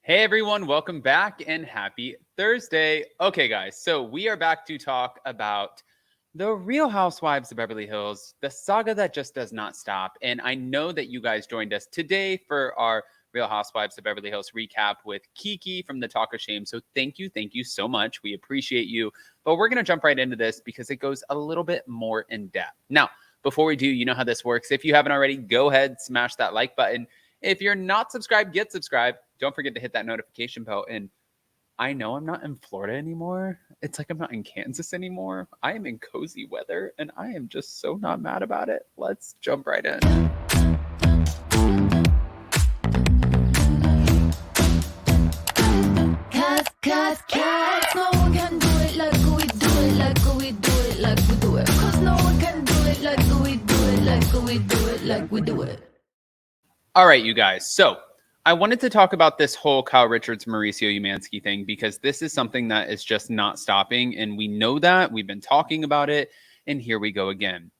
Hey everyone, welcome back and happy Thursday. Okay, guys, so we are back to talk about the Real Housewives of Beverly Hills, the saga that just does not stop. And I know that you guys joined us today for our Real Housewives of Beverly Hills recap with Kiki from the Talk of Shame. So thank you so much. We appreciate you. But we're going to jump right into this because it goes a little bit more in depth. Now, before we do, you know how this works. If you haven't already, go ahead, smash that like button. If you're not subscribed, get subscribed. Don't forget to hit that notification bell. And I know I'm not in Florida anymore. It's like I'm not in Kansas anymore. I am in cozy weather, and I am just so not mad about it. Let's jump right in. Cause no one can do it like we do it, like we do it, like we do it. Cause no one can do it like we do it, like we do it, like we do it. All right, you guys. So I wanted to talk about this whole Kyle Richards, Mauricio Umansky thing because this is something that is just not stopping. And we know that. We've been talking about it. And here we go again.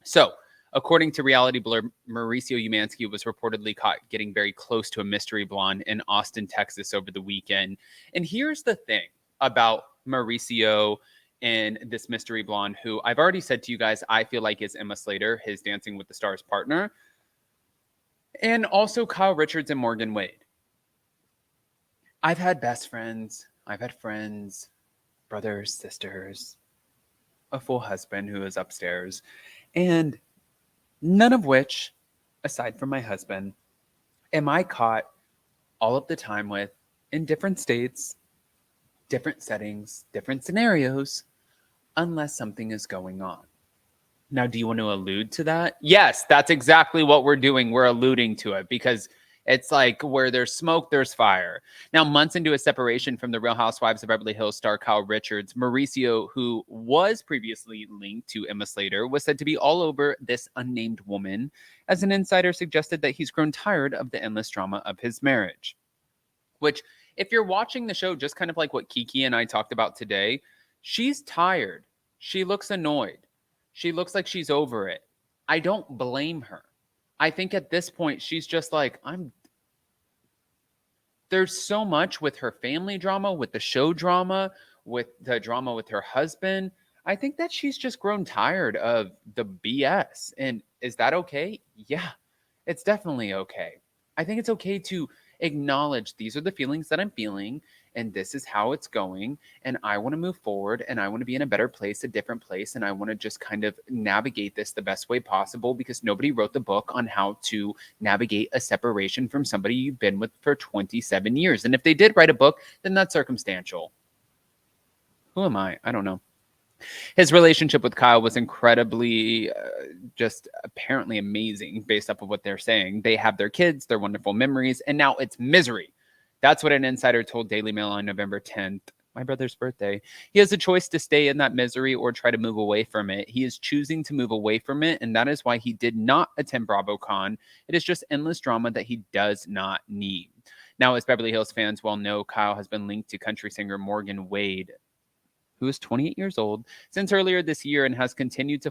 So according to Reality Blur, Mauricio Umansky was reportedly caught getting very close to a mystery blonde in Austin, Texas over the weekend. And here's the thing about Mauricio and this mystery blonde, who I've already said to you guys, I feel like is Emma Slater, his Dancing with the Stars partner. And also Kyle Richards and Morgan Wade. I've had best friends. I've had friends, brothers, sisters, a full husband who is upstairs. And none of which, aside from my husband, am I caught all of the time with in different states, different settings, different scenarios, unless something is going on. Now, do you want to allude to that? Yes, that's exactly what we're doing. We're alluding to it because it's like where there's smoke, there's fire. Now, months into a separation from the Real Housewives of Beverly Hills star Kyle Richards, Mauricio, who was previously linked to Emma Slater, was said to be all over this unnamed woman, as an insider suggested that he's grown tired of the endless drama of his marriage. Which, if you're watching the show, just kind of like what Kiki and I talked about today, she's tired. She looks annoyed. She looks like she's over it. I don't blame her. I think at this point, she's just like, there's so much with her family drama, with the show drama, with the drama with her husband. I think that she's just grown tired of the BS. And is that okay? Yeah, it's definitely okay. I think it's okay to acknowledge these are the feelings that I'm feeling and this is how it's going and I want to move forward and I want to be in a better place, a different place, and I want to just kind of navigate this the best way possible because nobody wrote the book on how to navigate a separation from somebody you've been with for 27 years. And if they did write a book, then that's circumstantial. Who am I? I don't know. His relationship with Kyle was incredibly, just apparently amazing based off of what they're saying. They have their kids, their wonderful memories, and now it's misery. That's what an insider told Daily Mail on November 10th, my brother's birthday. He has a choice to stay in that misery or try to move away from it. He is choosing to move away from it, and that is why he did not attend BravoCon. It is just endless drama that he does not need. Now, as Beverly Hills fans well know, Kyle has been linked to country singer Morgan Wade, who is 28 years old, since earlier this year and has continued to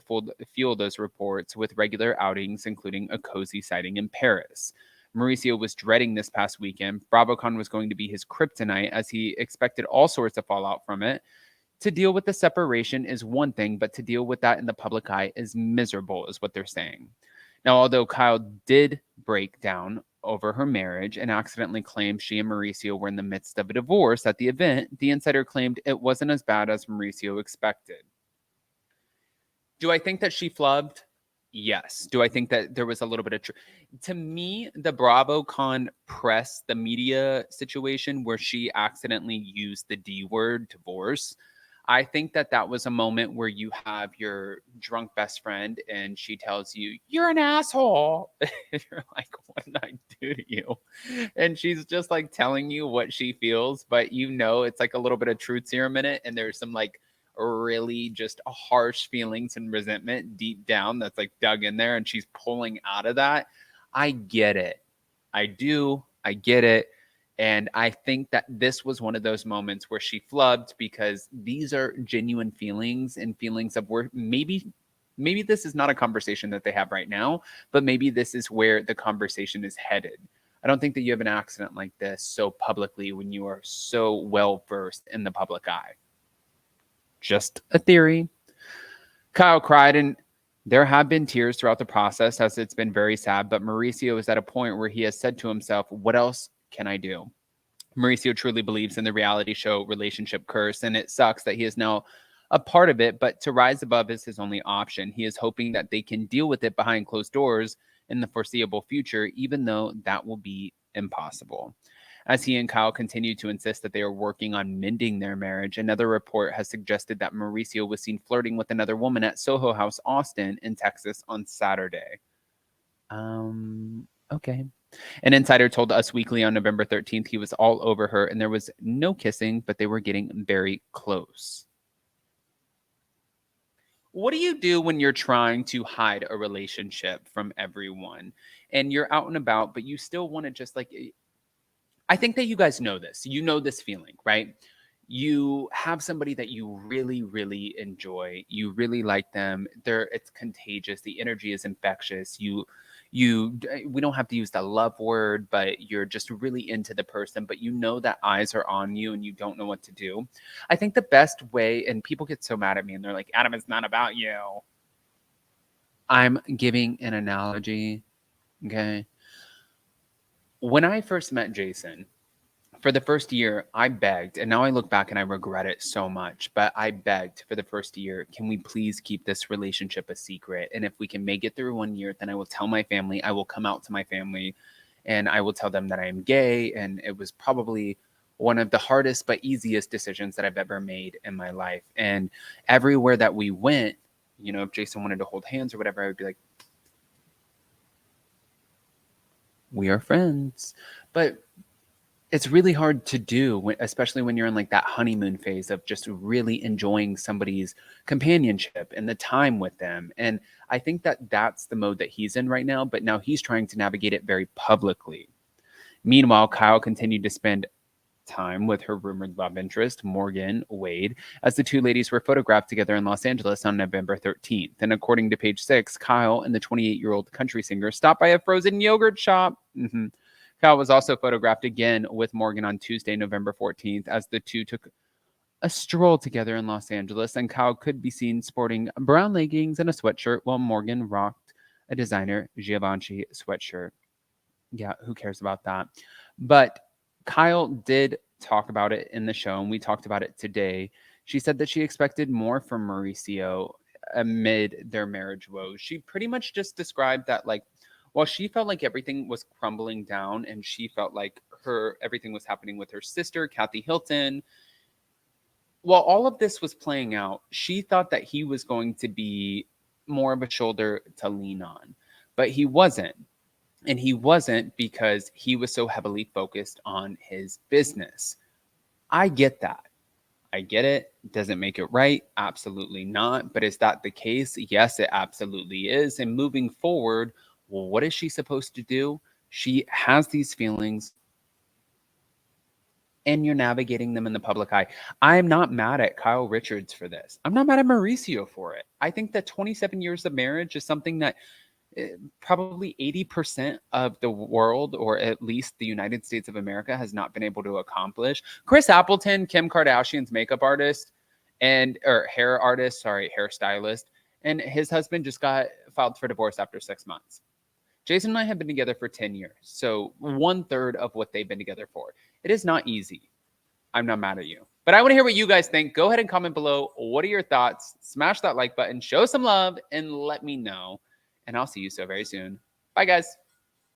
fuel those reports with regular outings, including a cozy sighting in Paris. Mauricio was dreading this past weekend. BravoCon was going to be his kryptonite as he expected all sorts of fallout from it. To deal with the separation is one thing, but to deal with that in the public eye is miserable, is what they're saying. Now, although Kyle did break down over her marriage and accidentally claimed she and Mauricio were in the midst of a divorce at the event, the insider claimed it wasn't as bad as Mauricio expected. Do I think that she flubbed? Yes. Do I think that there was a little bit of to me, the BravoCon press, the media situation where she accidentally used the D word, divorce, I think that that was a moment where you have your drunk best friend and she tells you, you're an asshole. You're like, what did I do to you? And she's just like telling you what she feels, but you know, it's like a little bit of truth serum in it. And there's some like really just harsh feelings and resentment deep down that's like dug in there. And she's pulling out of that. I get it. I do. I get it. And I think that this was one of those moments where she flubbed because these are genuine feelings and feelings of where maybe this is not a conversation that they have right now, but maybe this is where the conversation is headed. I don't think that you have an accident like this so publicly when you are so well versed in the public eye. Just a theory. Kyle cried, and there have been tears throughout the process as it's been very sad, but Mauricio is at a point where he has said to himself, what else can I do? Mauricio truly believes in the reality show relationship curse, and it sucks that he is now a part of it, but to rise above is his only option. He is hoping that they can deal with it behind closed doors in the foreseeable future, even though that will be impossible. As he and Kyle continue to insist that they are working on mending their marriage, another report has suggested that Mauricio was seen flirting with another woman at Soho House, Austin, in Texas on Saturday. Okay. An insider told Us Weekly on November 13th he was all over her and there was no kissing, but they were getting very close. What do you do when you're trying to hide a relationship from everyone and you're out and about, but you still want to just like, I think that you guys know this. You know this feeling, right? You have somebody that you really, really enjoy. You really like them. It's contagious. The energy is infectious. We don't have to use the love word, but you're just really into the person, but you know that eyes are on you and you don't know what to do. I think the best way, and people get so mad at me and they're like, Adam, it's not about you. I'm giving an analogy. Okay. When I first met Jason, for the first year, I begged, and now I look back and I regret it so much, but I begged for the first year, can we please keep this relationship a secret? And if we can make it through 1 year, then I will tell my family, I will come out to my family, and I will tell them that I am gay. And it was probably one of the hardest but easiest decisions that I've ever made in my life. And everywhere that we went, you know, if Jason wanted to hold hands or whatever, I would be like, we are friends. But it's really hard to do, especially when you're in like that honeymoon phase of just really enjoying somebody's companionship and the time with them. And I think that that's the mode that he's in right now, but now he's trying to navigate it very publicly. Meanwhile, Kyle continued to spend time with her rumored love interest, Morgan Wade, as the two ladies were photographed together in Los Angeles on November 13th. And according to Page Six, Kyle and the 28-year-old country singer stopped by a frozen yogurt shop. Kyle was also photographed again with Morgan on Tuesday, November 14th, as the two took a stroll together in Los Angeles, and Kyle could be seen sporting brown leggings and a sweatshirt while Morgan rocked a designer Givenchy sweatshirt. Yeah, who cares about that? But Kyle did talk about it in the show, and we talked about it today. She said that she expected more from Mauricio amid their marriage woes. She pretty much just described that, like, while she felt like everything was crumbling down and she felt like everything was happening with her sister, Kathy Hilton, while all of this was playing out, she thought that he was going to be more of a shoulder to lean on, but he wasn't. And he wasn't because he was so heavily focused on his business. I get that. I get it. Doesn't make it right. Absolutely not. But is that the case? Yes, it absolutely is. And moving forward, well, what is she supposed to do? She has these feelings and you're navigating them in the public eye. I'm not mad at Kyle Richards for this. I'm not mad at Mauricio for it. I think that 27 years of marriage is something that probably 80% of the world, or at least the United States of America, has not been able to accomplish. Chris Appleton, Kim Kardashian's makeup artist or hairstylist, and his husband just got filed for divorce after 6 months. Jason and I have been together for 10 years, so 1/3 of what they've been together for. It is not easy. I'm not mad at you. But I want to hear what you guys think. Go ahead and comment below. What are your thoughts? Smash that like button, show some love, and let me know. And I'll see you so very soon. Bye, guys.